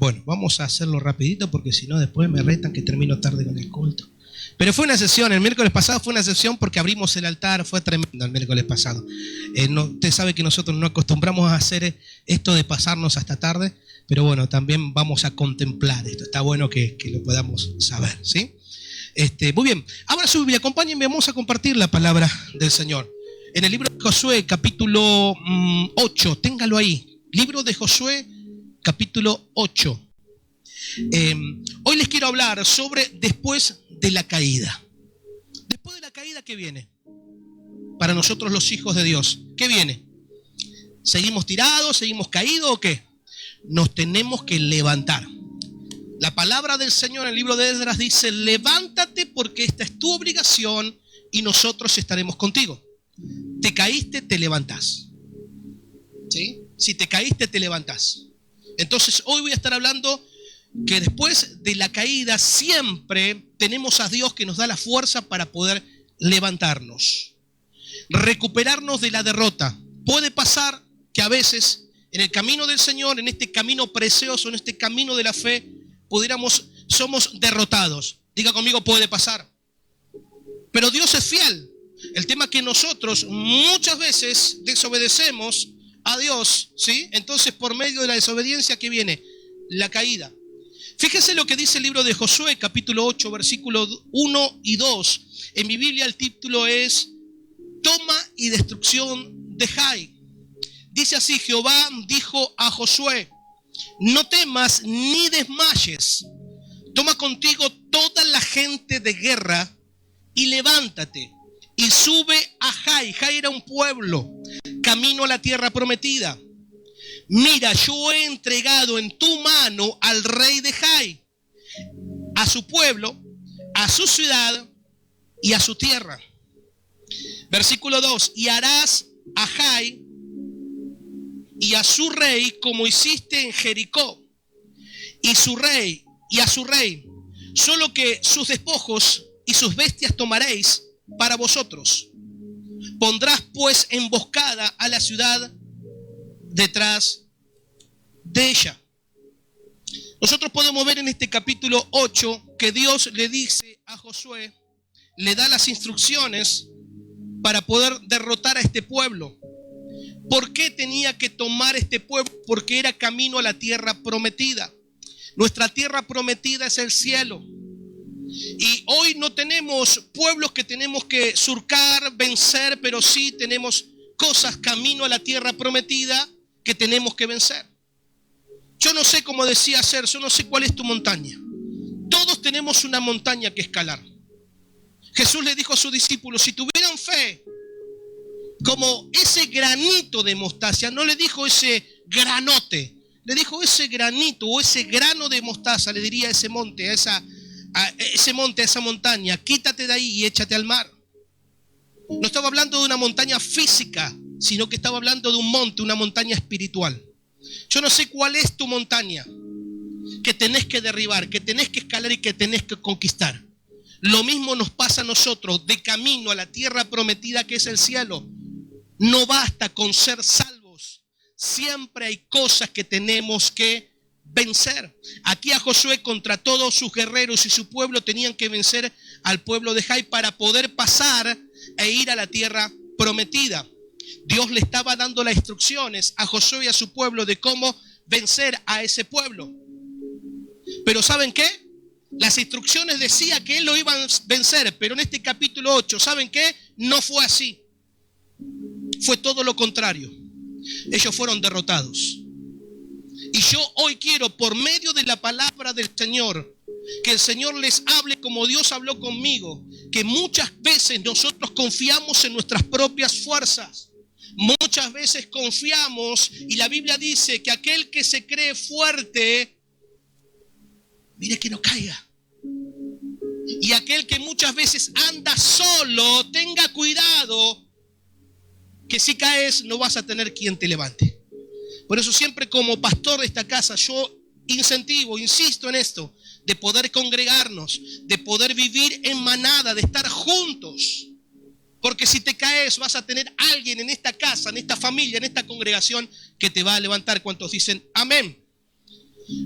Bueno, vamos a hacerlo rapidito porque si no después me retan que termino tarde con el culto. Pero fue una sesión, el miércoles pasado fue una sesión porque abrimos el altar, fue tremendo el miércoles pasado. Usted sabe que nosotros no acostumbramos a hacer esto de pasarnos hasta tarde, pero bueno, también vamos a contemplar esto. Está bueno que lo podamos saber, ¿sí? Muy bien, ahora su Biblia, acompáñenme, vamos a compartir la palabra del Señor. En el libro de Josué, capítulo 8, téngalo ahí. Libro de Josué, capítulo 8. Hoy les quiero hablar sobre después de la caída. Después de la caída, ¿qué viene? Para nosotros los hijos de Dios, ¿qué viene? ¿Seguimos tirados? ¿Seguimos caídos o qué? Nos tenemos que levantar. La palabra del Señor en el libro de Esdras dice: levántate porque esta es tu obligación y nosotros estaremos contigo. Te caíste, te levantás. ¿Sí? Si te caíste, te levantás. Entonces hoy voy a estar hablando que después de la caída siempre tenemos a Dios que nos da la fuerza para poder levantarnos, recuperarnos de la derrota. Puede pasar que a veces en el camino del Señor, en este camino precioso, en este camino de la fe, somos derrotados. Diga conmigo, puede pasar. Pero Dios es fiel. El tema es que nosotros muchas veces desobedecemos a Dios, ¿sí? Entonces por medio de la desobediencia, ¿qué viene? La caída. Fíjense lo que dice el libro de Josué, capítulo 8, versículos 1 y 2. En mi Biblia el título es Toma y destrucción de Jai. Dice así: Jehová dijo a Josué: no temas ni desmayes. Toma contigo toda la gente de guerra y levántate y sube a Jai. Jai era un pueblo, camino a la tierra prometida. Mira, yo he entregado en tu mano al rey de Jai, a su pueblo, a su ciudad y a su tierra. Versículo 2: y harás a Jai y a su rey como hiciste en Jericó, y a su rey, solo que sus despojos y sus bestias tomaréis para vosotros. Pondrás pues emboscada a la ciudad detrás de ella. Nosotros podemos ver en este capítulo 8 que Dios le dice a Josué, le da las instrucciones para poder derrotar a este pueblo. ¿Por qué tenía que tomar este pueblo? Porque era camino a la tierra prometida. Nuestra tierra prometida es el cielo. Y hoy no tenemos pueblos que tenemos que surcar, vencer, pero sí tenemos cosas camino a la tierra prometida que tenemos que vencer. Yo no sé, cómo decía Sergio, no sé cuál es tu montaña. Todos tenemos una montaña que escalar. Jesús le dijo a sus discípulos: si tuvieran fe como ese granito de mostaza, no le dijo ese granote, le dijo ese granito o ese grano de mostaza, le diría a ese monte, a esa montaña: quítate de ahí y échate al mar. No estaba hablando de una montaña física, sino que estaba hablando de un monte, una montaña espiritual. Yo no sé cuál es tu montaña que tenés que derribar, que tenés que escalar y que tenés que conquistar. Lo mismo nos pasa a nosotros de camino a la tierra prometida que es el cielo. No basta con ser salvos. Siempre hay cosas que tenemos que vencer. Aquí a Josué, contra todos sus guerreros y su pueblo, tenían que vencer al pueblo de Jai para poder pasar e ir a la tierra prometida. Dios le estaba dando las instrucciones a Josué y a su pueblo de cómo vencer a ese pueblo. Pero ¿saben qué? Las instrucciones decían que él lo iba a vencer, pero en este capítulo 8, ¿saben qué? No fue así. Fue todo lo contrario. Ellos fueron derrotados. Y yo hoy quiero, por medio de la palabra del Señor, que el Señor les hable como Dios habló conmigo, que muchas veces nosotros confiamos en nuestras propias fuerzas. Muchas veces confiamos, y la Biblia dice que aquel que se cree fuerte, mire que no caiga. Y aquel que muchas veces anda solo, tenga cuidado, que si caes no vas a tener quien te levante. Por eso siempre como pastor de esta casa yo insisto en esto, de poder congregarnos, de poder vivir en manada, de estar juntos. Porque si te caes vas a tener alguien en esta casa, en esta familia, en esta congregación que te va a levantar. ¿Cuántos dicen amén?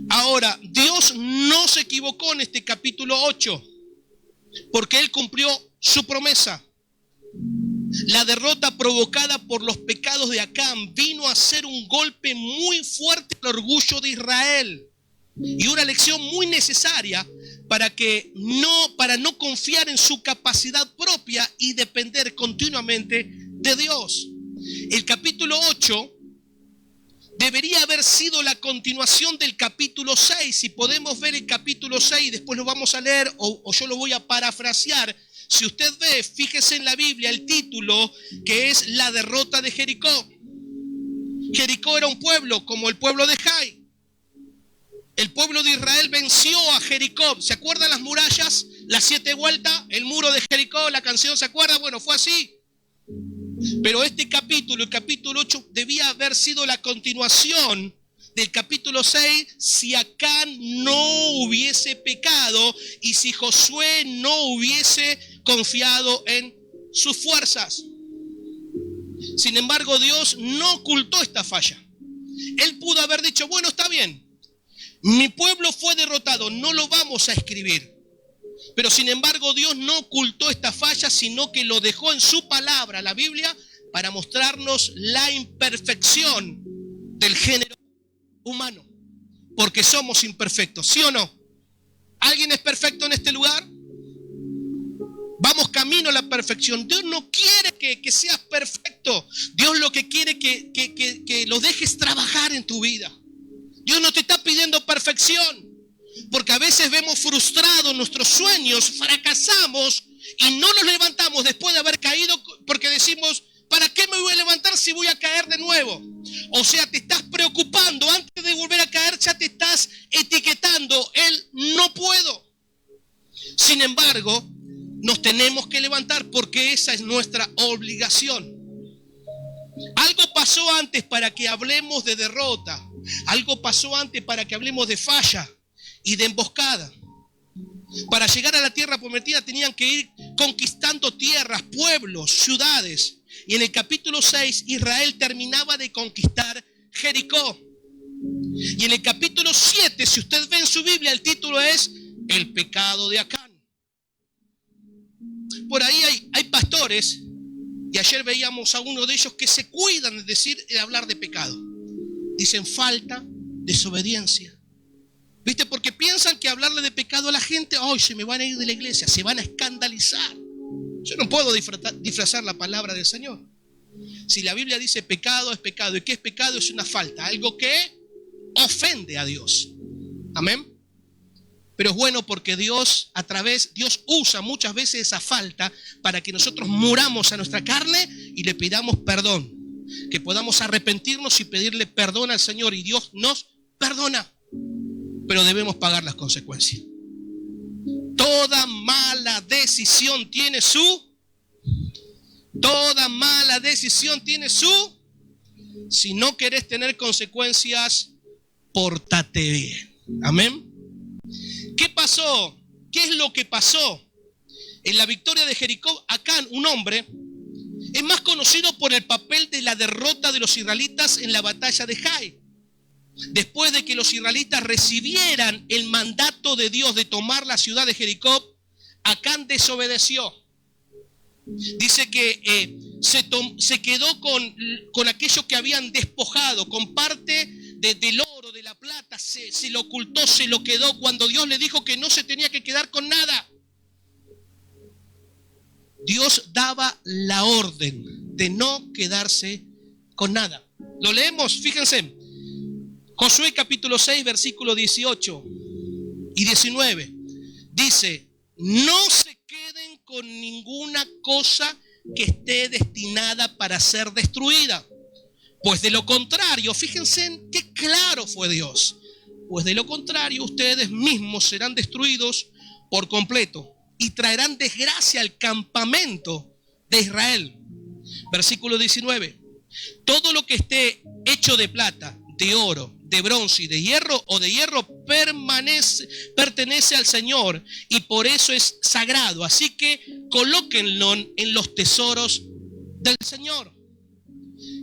Ahora, Dios no se equivocó en este capítulo 8, porque Él cumplió su promesa. La derrota provocada por los pecados de Acán vino a ser un golpe muy fuerte al orgullo de Israel y una lección muy necesaria para no confiar en su capacidad propia y depender continuamente de Dios. El capítulo 8 debería haber sido la continuación del capítulo 6. Si podemos ver el capítulo 6, después lo vamos a leer o yo lo voy a parafrasear. Si usted ve, fíjese en la Biblia el título, que es la derrota de Jericó. Jericó era un pueblo como el pueblo de Jai. El pueblo de Israel venció a Jericó. ¿Se acuerdan las murallas? Las 7 vueltas, el muro de Jericó, la canción, ¿se acuerda? Bueno, fue así. Pero este capítulo, el capítulo 8, debía haber sido la continuación del capítulo 6 si Acán no hubiese pecado y si Josué no hubiese confiado en sus fuerzas. Sin embargo, Dios no ocultó esta falla. Él pudo haber dicho, bueno, está bien, mi pueblo fue derrotado, no lo vamos a escribir. Pero sin embargo, Dios no ocultó esta falla, sino que lo dejó en su palabra, la Biblia, para mostrarnos la imperfección del género humano. Porque somos imperfectos, ¿sí o no? ¿Alguien es perfecto en este lugar? Vamos camino a la perfección. Dios no quiere que seas perfecto. Dios lo que quiere es que lo dejes trabajar en tu vida. Dios no te está pidiendo perfección. Porque a veces vemos frustrados nuestros sueños, fracasamos y no nos levantamos después de haber caído porque decimos, ¿para qué me voy a levantar si voy a caer de nuevo? O sea, te estás preocupando, antes de volver a caer ya te estás etiquetando, no puedo. Sin embargo, nos tenemos que levantar porque esa es nuestra obligación. Algo pasó antes para que hablemos de derrota, algo pasó antes para que hablemos de falla y de emboscada. Para llegar a la tierra prometida tenían que ir conquistando tierras, pueblos, ciudades. Y en el capítulo 6 Israel terminaba de conquistar Jericó. Y en el capítulo 7, si usted ve en su Biblia, el título es El pecado de Acán. Por ahí hay pastores, y ayer veíamos a uno de ellos que se cuidan de hablar de pecado. Dicen falta, desobediencia. ¿Viste? Porque piensan que hablarle de pecado a la gente, hoy se me van a ir de la iglesia, se van a escandalizar. Yo no puedo disfrazar la palabra del Señor. Si la Biblia dice pecado, es pecado. ¿Y qué es pecado? Es una falta, algo que ofende a Dios. Amén. Pero es bueno porque Dios usa muchas veces esa falta para que nosotros muramos a nuestra carne y le pidamos perdón. Que podamos arrepentirnos y pedirle perdón al Señor. Y Dios nos perdona. Pero debemos pagar las consecuencias. Toda mala decisión tiene si no querés tener consecuencias, pórtate bien. Amén. ¿Qué pasó? ¿Qué es lo que pasó? En la victoria de Jericó, Acán, un hombre, es más conocido por el papel de la derrota de los israelitas en la batalla de Jai. Después de que los israelitas recibieran el mandato de Dios de tomar la ciudad de Jericó, Acán desobedeció. Dice que se quedó con aquello que habían despojado, con parte del oro, de la plata, se lo ocultó, se lo quedó cuando Dios le dijo que no se tenía que quedar con nada. Dios daba la orden de no quedarse con nada. Lo leemos, fíjense. Josué capítulo 6, versículo 18 y 19. Dice, no se queden con ninguna cosa que esté destinada para ser destruida. Pues de lo contrario, fíjense en qué claro fue Dios. Pues de lo contrario, ustedes mismos serán destruidos por completo y traerán desgracia al campamento de Israel. Versículo 19. Todo lo que esté hecho de plata, de oro, de bronce y de hierro o de hierro pertenece al Señor y por eso es sagrado. Así que colóquenlo en los tesoros del Señor.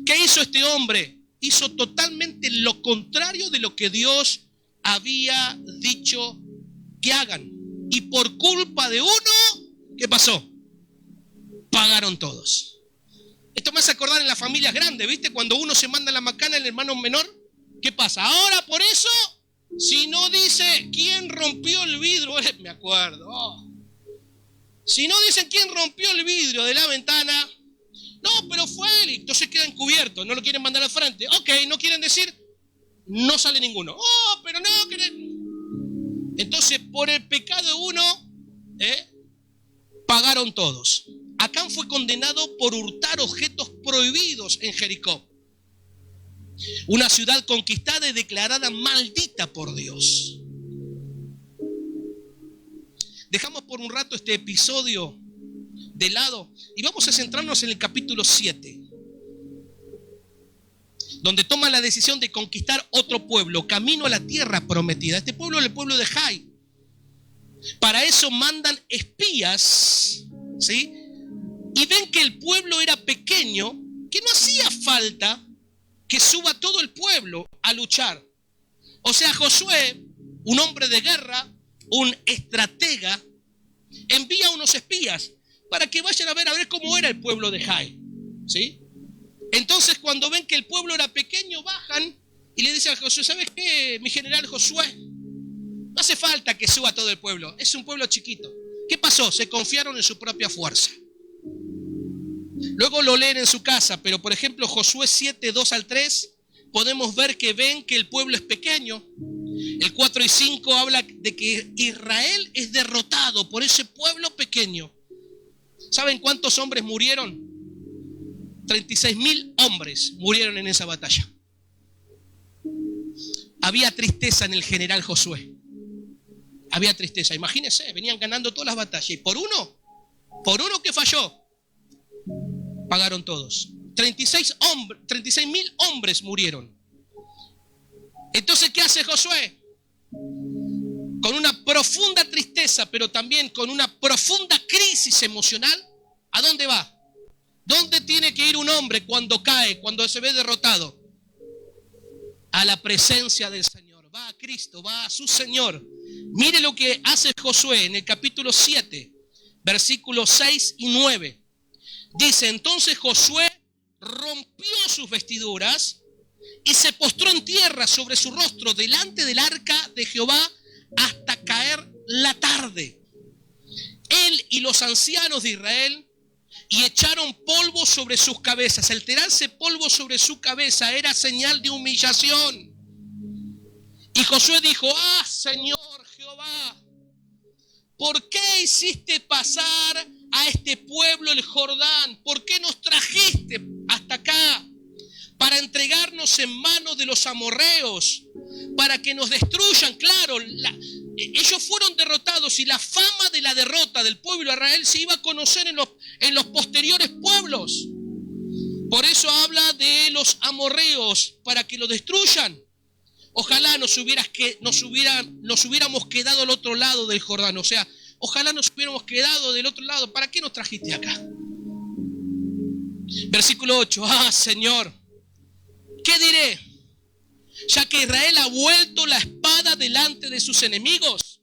¿Qué hizo este hombre? Hizo totalmente lo contrario de lo que Dios había dicho que hagan. Y por culpa de uno, ¿qué pasó? Pagaron todos. Esto me hace acordar en las familias grandes, ¿viste? Cuando uno se manda la macana, el hermano menor, ¿qué pasa? Ahora por eso, si no dice quién rompió el vidrio, me acuerdo. Si no dicen quién rompió el vidrio de la ventana, no, pero fue él, entonces queda encubierto, no lo quieren mandar al frente. Ok, no quieren decir, no sale ninguno. Pero no quieren. Entonces, por el pecado de uno, pagaron todos. Acán fue condenado por hurtar objetos prohibidos en Jericó. Una ciudad conquistada y declarada maldita por Dios. Dejamos por un rato este episodio de lado y vamos a centrarnos en el capítulo 7, donde toman la decisión de conquistar otro pueblo, camino a la tierra prometida. Este pueblo es el pueblo de Jai. Para eso mandan espías, ¿sí? Y ven que el pueblo era pequeño, que no hacía falta que suba todo el pueblo a luchar. O sea, Josué, un hombre de guerra, un estratega, envía unos espías para que vayan a ver cómo era el pueblo de Jai, ¿sí? Entonces, cuando ven que el pueblo era pequeño, bajan y le dicen a Josué, ¿sabes qué, mi general Josué? No hace falta que suba todo el pueblo, es un pueblo chiquito. ¿Qué pasó? Se confiaron en su propia fuerza. Luego lo leen en su casa, pero por ejemplo Josué 7, 2 al 3, podemos ver que ven que el pueblo es pequeño. El 4 y 5 habla de que Israel es derrotado por ese pueblo pequeño. ¿Saben cuántos hombres murieron? 36.000 hombres murieron en esa batalla. Había tristeza en el general Josué. Había tristeza. Imagínense, venían ganando todas las batallas. Y por uno que falló, pagaron todos. 36.000 hombres murieron. Entonces, ¿qué hace Josué? Con una profunda tristeza, pero también con una profunda crisis emocional, ¿a dónde va? ¿Dónde tiene que ir un hombre cuando cae, cuando se ve derrotado? A la presencia del Señor. Va a Cristo, va a su Señor. Mire lo que hace Josué en el capítulo 7, versículos 6 y 9. Dice, entonces Josué rompió sus vestiduras y se postró en tierra sobre su rostro delante del arca de Jehová hasta caer la tarde. Él y los ancianos de Israel y echaron polvo sobre sus cabezas. El tirarse polvo sobre su cabeza era señal de humillación. Y Josué dijo, Señor Jehová, ¿por qué hiciste pasar a este pueblo el Jordán? ¿Por qué nos trajiste hasta acá? Para entregarnos en manos de los amorreos, para que nos destruyan. Claro, ellos fueron derrotados y la fama de la derrota del pueblo de Israel se iba a conocer en los posteriores pueblos. Por eso habla de los amorreos, para que lo destruyan. Ojalá nos hubiéramos quedado al otro lado del Jordán. O sea, ojalá nos hubiéramos quedado del otro lado. ¿Para qué nos trajiste acá? Versículo 8. Señor, ¿qué diré? Ya que Israel ha vuelto la espada delante de sus enemigos,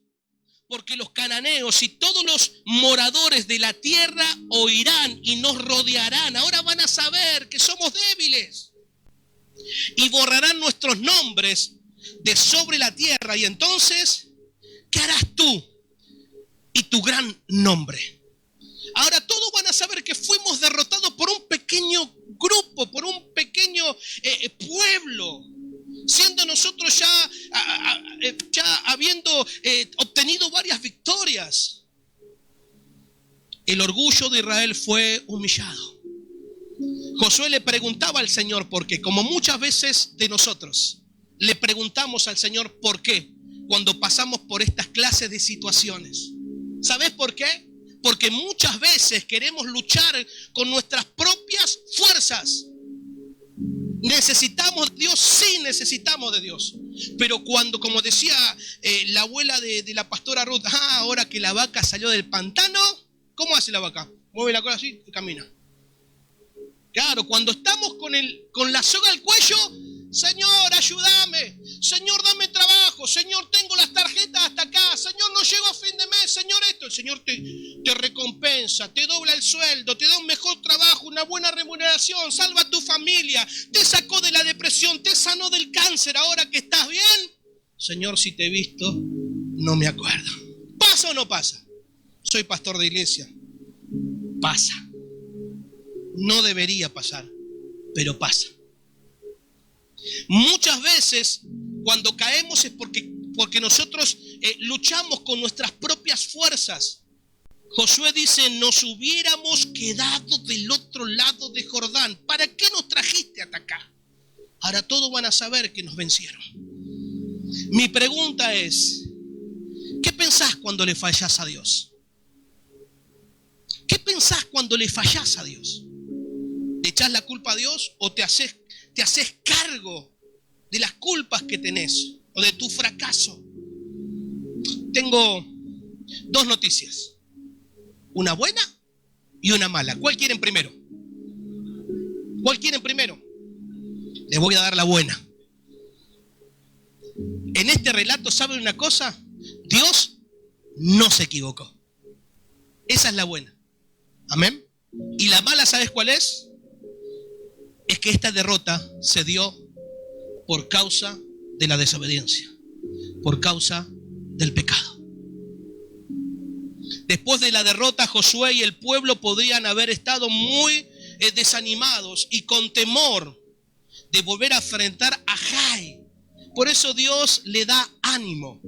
porque los cananeos y todos los moradores de la tierra oirán y nos rodearán. Ahora van a saber que somos débiles y borrarán nuestros nombres de sobre la tierra. Y entonces, ¿qué harás tú y tu gran nombre? Ahora todos van a saber que fuimos derrotados por un pequeño grupo, por un pequeño pueblo, siendo nosotros ya habiendo obtenido varias victorias. El orgullo de Israel fue humillado. Josué le preguntaba al Señor por qué, como muchas veces de nosotros le preguntamos al Señor por qué cuando pasamos por estas clases de situaciones. ¿Sabes por qué? Porque muchas veces queremos luchar con nuestras propias fuerzas. ¿Necesitamos de Dios? Sí, necesitamos de Dios. Pero cuando, como decía la abuela de la pastora Ruth, ahora que la vaca salió del pantano, ¿cómo hace la vaca? Mueve la cola así y camina. Claro, cuando estamos con la soga al cuello, Señor, ayúdame. Señor, dame trabajo. Señor, tengo las tarjetas hasta acá. Señor, no llego a fin de mes. Señor, esto. El Señor te recompensa, te dobla el sueldo, te da un mejor trabajo, una buena remuneración, salva a tu familia, te sacó de la depresión, te sanó del cáncer. Ahora que estás bien, Señor, si te he visto, no me acuerdo. ¿Pasa o no pasa? Soy pastor de iglesia. Pasa. No debería pasar, pero pasa. Muchas veces cuando caemos es porque nosotros luchamos con nuestras propias fuerzas. Josué dice, nos hubiéramos quedado del otro lado de Jordán. ¿Para qué nos trajiste hasta acá? Ahora todos van a saber que nos vencieron. Mi pregunta es, ¿qué pensás cuando le fallás a Dios? ¿Qué pensás cuando le fallás a Dios? ¿Le echás la culpa a Dios o te haces cargo de las culpas que tenés o de tu fracaso? Tengo dos noticias, una buena y una mala. ¿Cuál quieren primero? ¿Cuál quieren primero? Les voy a dar la buena. En este relato, ¿saben una cosa? Dios no se equivocó. Esa es la buena. Amén. Y la mala, ¿sabes cuál es? Es que esta derrota se dio por causa de la desobediencia, por causa del pecado. Después de la derrota, Josué y el pueblo podrían haber estado muy desanimados y con temor de volver a enfrentar a Jai. Por eso Dios le da ánimo.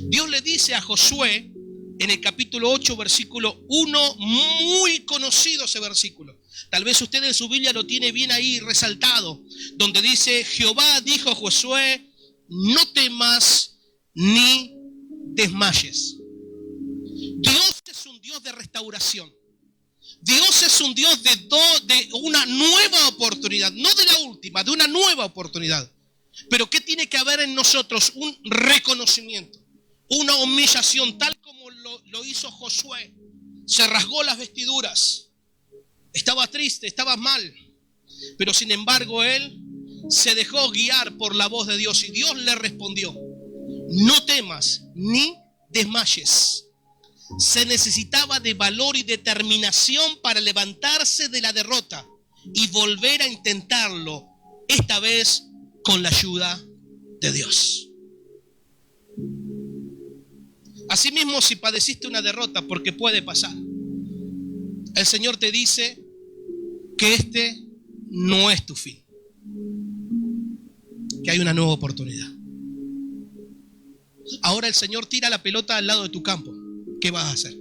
Dios le dice a Josué en el capítulo 8, versículo 1, muy conocido ese versículo. Tal vez usted en su Biblia lo tiene bien ahí resaltado, donde dice, Jehová dijo a Josué, no temas ni desmayes. Dios es un Dios de restauración. Dios es un Dios de una nueva oportunidad, no de la última, de una nueva oportunidad. Pero ¿qué tiene que haber en nosotros? Un reconocimiento, una humillación, tal como lo hizo Josué. Se rasgó las vestiduras, estaba triste, estaba mal, pero sin embargo él se dejó guiar por la voz de Dios y Dios le respondió, no temas ni desmayes. Se necesitaba de valor y determinación para levantarse de la derrota y volver a intentarlo, esta vez con la ayuda de Dios. Asimismo, si padeciste una derrota, porque puede pasar, el Señor te dice que este no es tu fin, que hay una nueva oportunidad. Ahora el Señor tira la pelota al lado de tu campo. ¿Qué vas a hacer?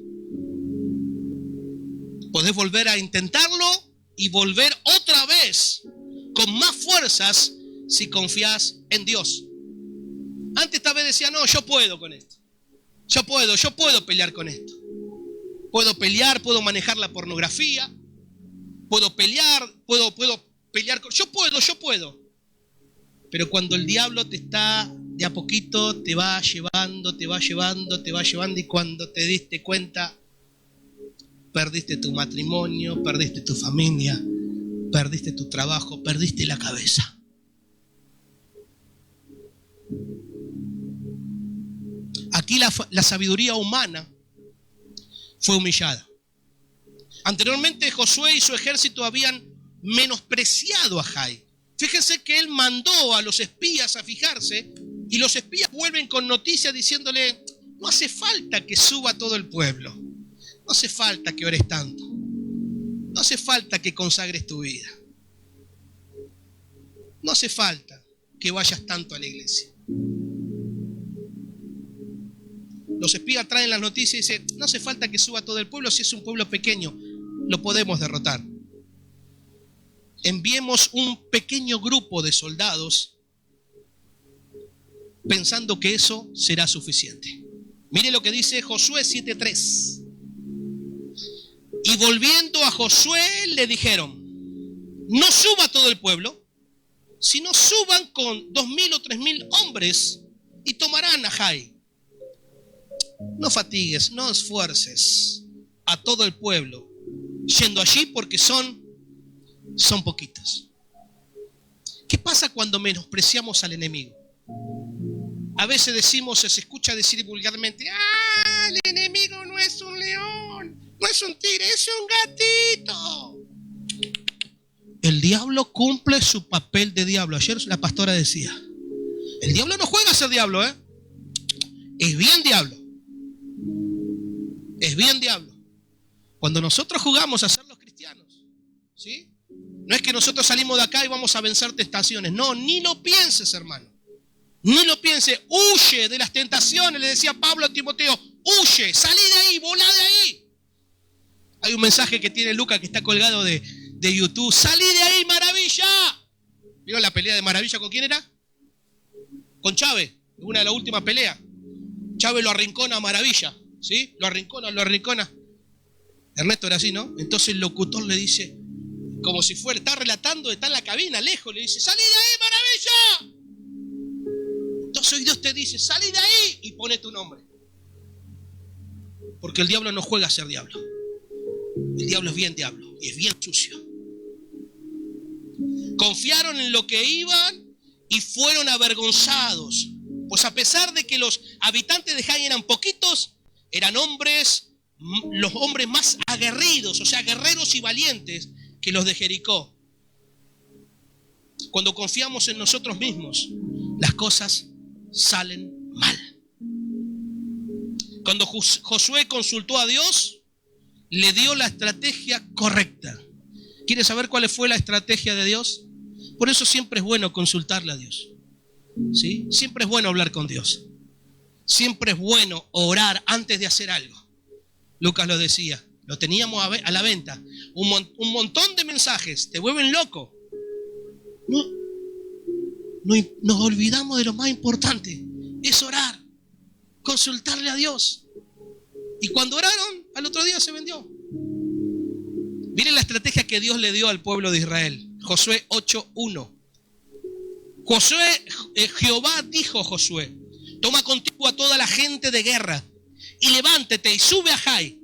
Podés volver a intentarlo y volver otra vez con más fuerzas si confías en Dios. Antes esta vez decía, no, yo puedo con esto. Yo puedo pelear con esto. Puedo pelear, puedo manejar la pornografía. Puedo pelear con... Yo puedo. Pero cuando el diablo te está de a poquito, te va llevando, y cuando te diste cuenta, perdiste tu matrimonio, perdiste tu familia, perdiste tu trabajo, perdiste la cabeza. Aquí la sabiduría humana fue humillada. Anteriormente Josué y su ejército habían menospreciado a Jai. Fíjense que él mandó a los espías a fijarse y los espías vuelven con noticias diciéndole, no hace falta que suba todo el pueblo, no hace falta que ores tanto, no hace falta que consagres tu vida, no hace falta que vayas tanto a la iglesia. Los espías traen las noticias y dicen, no hace falta que suba todo el pueblo, si es un pueblo pequeño, lo podemos derrotar. Enviemos un pequeño grupo de soldados pensando que eso será suficiente. Mire lo que dice Josué 7:3. Y volviendo a Josué le dijeron, no suba todo el pueblo, sino suban con 2,000 o 3,000 hombres y tomarán a Jai. No fatigues, no esfuerces a todo el pueblo yendo allí porque son poquitos. ¿Qué pasa cuando menospreciamos al enemigo? A veces decimos, se escucha decir vulgarmente, ¡ah, el enemigo no es un león, no es un tigre, es un gatito! El diablo cumple su papel de diablo. Ayer la pastora decía, el diablo no juega a ser diablo, ¿eh? Es bien diablo. Es bien diablo. Cuando nosotros jugamos a ser los cristianos, ¿sí? No es que nosotros salimos de acá y vamos a vencer tentaciones. No, ni lo pienses, hermano. Ni lo pienses. Huye de las tentaciones, le decía Pablo a Timoteo. Huye, salí de ahí, volá de ahí. Hay un mensaje que tiene Lucas que está colgado de YouTube. Salí de ahí, Maravilla. ¿Vieron la pelea de Maravilla con quién era? Con Chávez, una de las últimas peleas. Chávez lo arrincona a Maravilla, ¿sí? Lo arrincona. Ernesto era así, ¿no? Entonces el locutor le dice, como si fuera, está relatando, está en la cabina, lejos, le dice, ¡salí de ahí, Maravilla! Entonces hoy Dios te dice, ¡salí de ahí! Y pone tu nombre. Porque el diablo no juega a ser diablo. El diablo es bien diablo y es bien sucio. Confiaron en lo que iban y fueron avergonzados. Pues a pesar de que los habitantes de Jai eran poquitos, eran hombres, los hombres más aguerridos, o sea, guerreros y valientes que los de Jericó. Cuando confiamos en nosotros mismos, las cosas salen mal. Cuando Josué consultó a Dios, le dio la estrategia correcta. ¿Quieres saber cuál fue la estrategia de Dios? Por eso siempre es bueno consultarle a Dios, ¿sí? Siempre es bueno hablar con Dios. Siempre es bueno orar antes de hacer algo. Lucas lo decía, lo teníamos a la venta. Un montón de mensajes, te vuelven loco. Nos olvidamos de lo más importante, es orar, consultarle a Dios. Y cuando oraron, al otro día se vendió. Miren la estrategia que Dios le dio al pueblo de Israel. Josué 8:1. Jehová dijo a Josué, toma contigo a toda la gente de guerra y levántate y sube a Jai.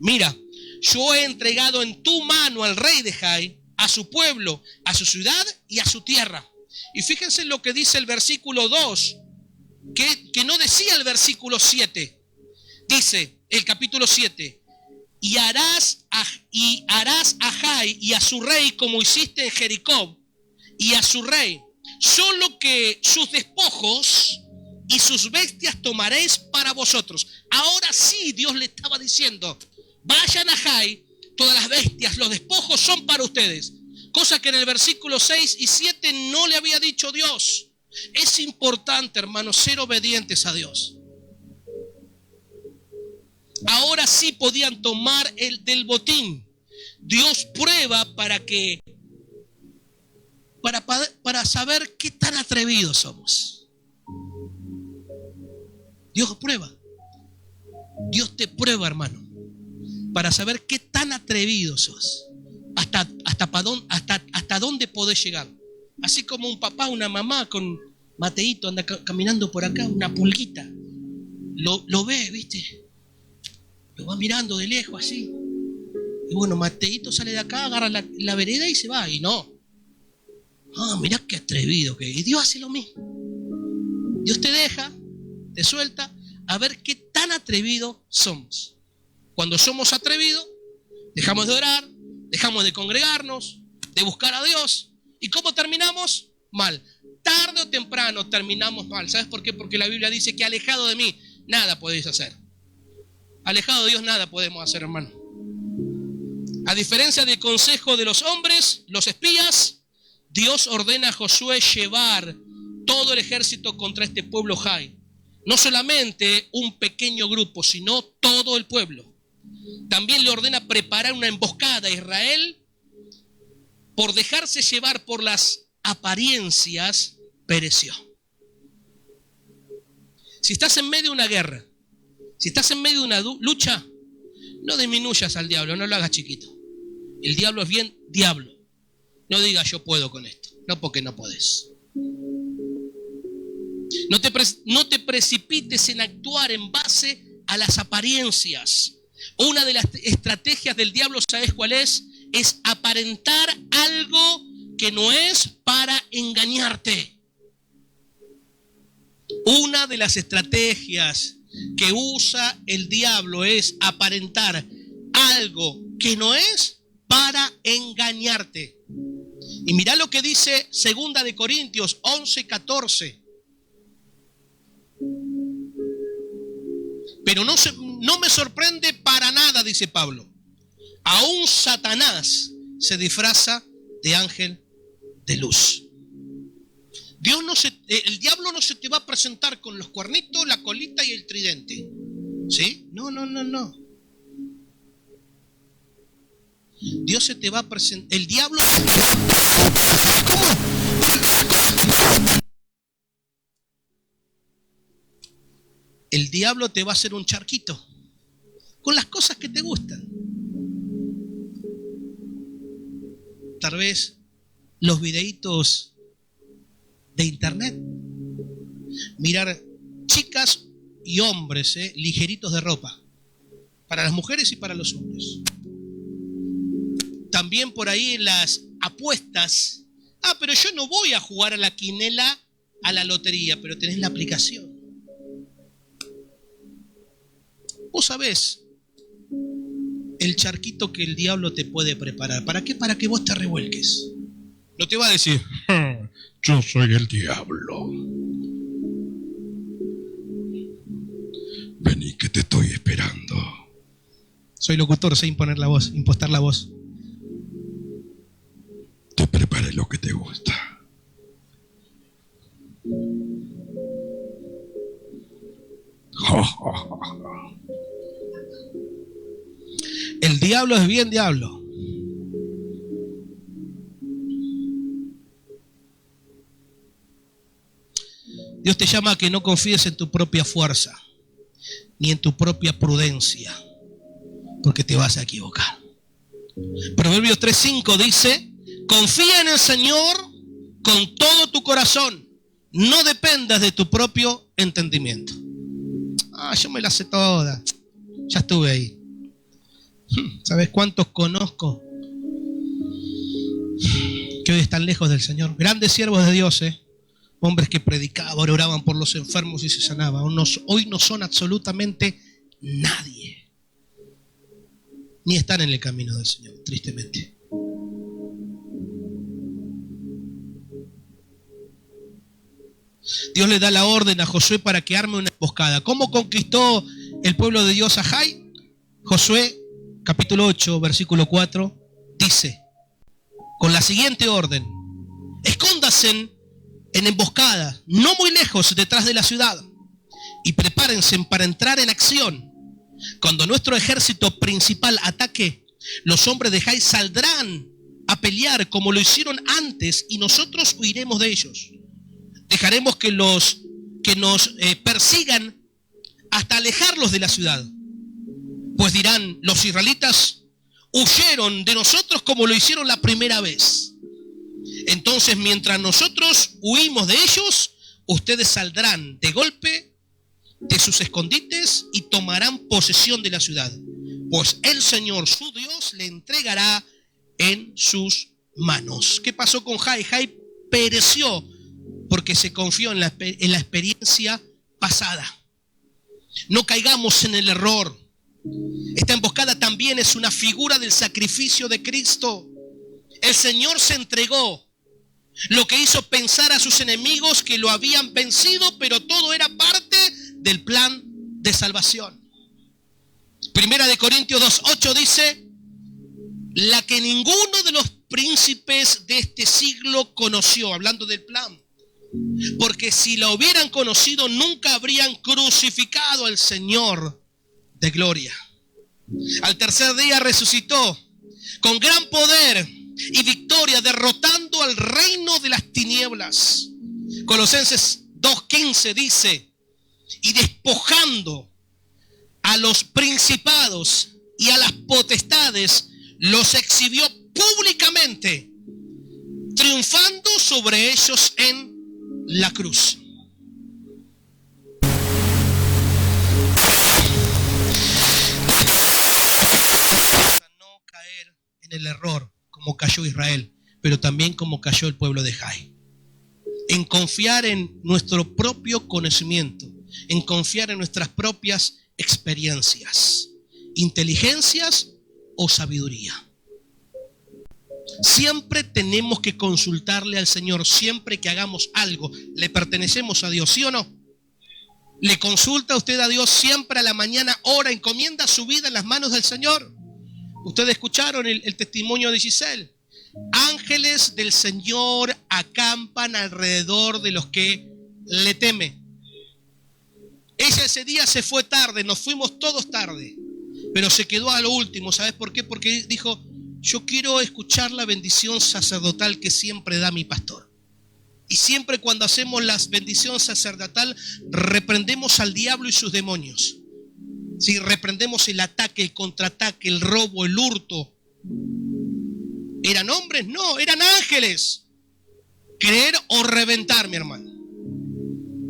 Mira, yo he entregado en tu mano al rey de Jai, a su pueblo, a su ciudad y a su tierra. Y fíjense lo que dice el versículo 2, que no decía el versículo 7. Dice el capítulo 7, y harás a Jai y a su rey como hiciste en Jericó, y a su rey, solo que sus despojos y sus bestias tomaréis para vosotros. Ahora sí, Dios le estaba diciendo, vayan a Jai, todas las bestias, los despojos son para ustedes. Cosa que en el versículo 6 y 7 no le había dicho Dios. Es importante, hermanos, ser obedientes a Dios. Ahora sí podían tomar del botín. Dios prueba para saber qué tan atrevidos somos. Dios prueba. Dios te prueba, hermano, para saber qué tan atrevido sos. Hasta dónde podés llegar. Así como un papá, una mamá con Mateito anda caminando por acá, una pulguita. Lo ve, ¿viste? Lo va mirando de lejos así. Y bueno, Mateito sale de acá, agarra la vereda y se va. Y no. Mirá qué atrevido que es. Y Dios hace lo mismo. Dios te deja, te suelta, a ver qué tan atrevidos somos. Cuando somos atrevidos, dejamos de orar, dejamos de congregarnos, de buscar a Dios. ¿Y cómo terminamos? Mal. Tarde o temprano terminamos mal. ¿Sabes por qué? Porque la Biblia dice que alejado de mí, nada podéis hacer. Alejado de Dios nada podemos hacer, hermano. A diferencia del consejo de los hombres, los espías, Dios ordena a Josué llevar todo el ejército contra este pueblo Jai. No solamente un pequeño grupo, sino todo el pueblo. También le ordena preparar una emboscada a Israel. Por dejarse llevar por las apariencias, pereció. Si estás en medio de una guerra, si estás en medio de una lucha, no disminuyas al diablo, no lo hagas chiquito. El diablo es bien diablo. No digas yo puedo con esto. No, porque no podés. No te precipites en actuar en base a las apariencias. Una de las estrategias del diablo, ¿sabes cuál es? Es aparentar algo que no es para engañarte. Una de las estrategias que usa el diablo es aparentar algo que no es para engañarte. Y mirá lo que dice 2 de Corintios 11:14. Pero no me sorprende para nada, dice Pablo. Aún Satanás se disfraza de ángel de luz. El diablo no se te va a presentar con los cuernitos, la colita y el tridente. ¿Sí? No. Dios se te va a presentar. El diablo. ¿Cómo? El diablo te va a hacer un charquito con las cosas que te gustan. Tal vez los videitos de internet. Mirar chicas y hombres, ligeritos de ropa. Para las mujeres y para los hombres. También por ahí en las apuestas. Pero yo no voy a jugar a la quinela, a la lotería, pero tenés la aplicación. Vos sabés el charquito que el diablo te puede preparar. ¿Para qué? Para que vos te revuelques. No te va a decir, yo soy el diablo. Vení que te estoy esperando. Soy locutor, sé impostar la voz. Te preparé lo que te gusta. El diablo es bien diablo. Dios te llama a que no confíes en tu propia fuerza, ni en tu propia prudencia, porque te vas a equivocar. Proverbios 3:5 dice, confía en el Señor con todo tu corazón, no dependas de tu propio entendimiento. Yo me la sé toda, ya estuve ahí. ¿Sabes cuántos conozco que hoy están lejos del Señor? Grandes siervos de Dios, hombres que predicaban, oraban por los enfermos y se sanaban. Hoy no son absolutamente nadie, ni están en el camino del Señor, tristemente. Dios le da la orden a Josué para que arme una emboscada. ¿Cómo conquistó el pueblo de Dios a Jai? Josué, capítulo 8, versículo 4, dice, con la siguiente orden: escóndanse en emboscada, no muy lejos detrás de la ciudad, y prepárense para entrar en acción. Cuando nuestro ejército principal ataque, los hombres de Jai saldrán a pelear como lo hicieron antes, y nosotros huiremos de ellos. Dejaremos que nos persigan hasta alejarlos de la ciudad. Pues dirán, los israelitas huyeron de nosotros como lo hicieron la primera vez. Entonces, mientras nosotros huimos de ellos, ustedes saldrán de golpe de sus escondites y tomarán posesión de la ciudad. Pues el Señor, su Dios, le entregará en sus manos. ¿Qué pasó con Jai? Jai pereció porque se confió en la experiencia pasada. No caigamos en el error. Esta emboscada también es una figura del sacrificio de Cristo. El Señor se entregó, lo que hizo pensar a sus enemigos que lo habían vencido, pero todo era parte del plan de salvación. 1 Corintios 2:8 dice, la que ninguno de los príncipes de este siglo conoció, hablando del plan. Porque si la hubieran conocido, nunca habrían crucificado al Señor de gloria. Al tercer día resucitó con gran poder y victoria, derrotando al reino de las tinieblas. Colosenses 2:15 dice, y despojando a los principados y a las potestades, los exhibió públicamente, triunfando sobre ellos en la cruz. No caer en el error como cayó Israel. pero también como cayó el pueblo de Jai. En confiar en nuestro propio conocimiento, en confiar en nuestras propias experiencias, inteligencias o sabiduría. Siempre tenemos que consultarle al Señor, siempre que hagamos algo. ¿Le pertenecemos a Dios, sí o no? ¿Le consulta usted a Dios siempre a la mañana, ora, encomienda su vida en las manos del Señor? Ustedes escucharon el testimonio de Giselle. Ángeles del Señor acampan alrededor de los que le temen. Ella ese día se fue tarde, nos fuimos todos tarde, pero se quedó a lo último. ¿Sabes por qué? Porque dijo, yo quiero escuchar la bendición sacerdotal que siempre da mi pastor. Y siempre cuando hacemos la bendición sacerdotal, reprendemos al diablo y sus demonios. Sí, reprendemos el ataque, el contraataque, el robo, el hurto. ¿Eran hombres? No, eran ángeles. Creer o reventar, mi hermano.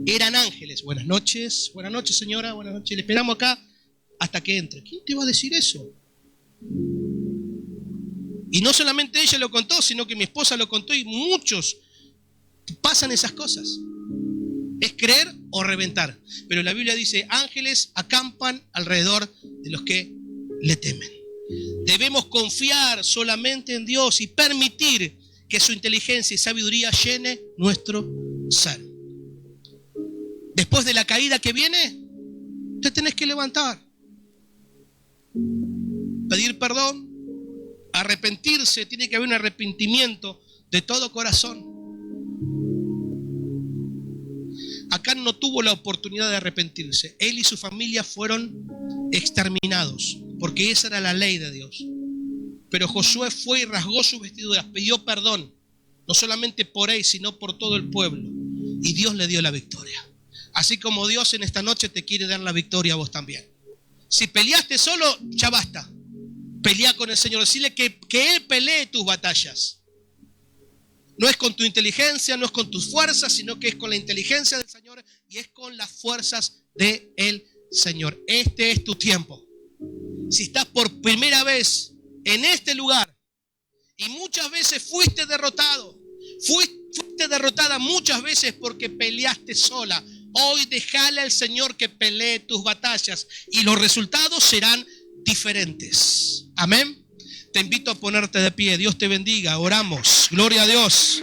Eran ángeles. Buenas noches señora, buenas noches. Le esperamos acá hasta que entre. ¿Quién te va a decir eso? Y no solamente ella lo contó, sino que mi esposa lo contó y muchos pasan esas cosas. Es creer o reventar. Pero la Biblia dice, ángeles acampan alrededor de los que le temen. Debemos confiar solamente en Dios y permitir que su inteligencia y sabiduría llene nuestro ser. Después de la caída que viene, te tenés que levantar, pedir perdón, arrepentirse. Tiene que haber un arrepentimiento de todo corazón. Acán no tuvo la oportunidad de arrepentirse. Él y su familia fueron exterminados, porque esa era la ley de Dios. Pero Josué fue y rasgó sus vestiduras, pidió perdón, no solamente por él, sino por todo el pueblo. Y Dios le dio la victoria. Así como Dios en esta noche te quiere dar la victoria a vos también. Si peleaste solo, ya basta. Pelea con el Señor, decirle que Él pelee tus batallas. No es con tu inteligencia, no es con tus fuerzas, sino que es con la inteligencia del Señor y es con las fuerzas del Señor. Este es tu tiempo. Si estás por primera vez en este lugar y muchas veces fuiste derrotado, fuiste derrotada muchas veces porque peleaste sola, hoy dejale al Señor que pelee tus batallas y los resultados serán diferentes. Amén. Te invito a ponerte de pie. Dios te bendiga. Oramos. Gloria a Dios.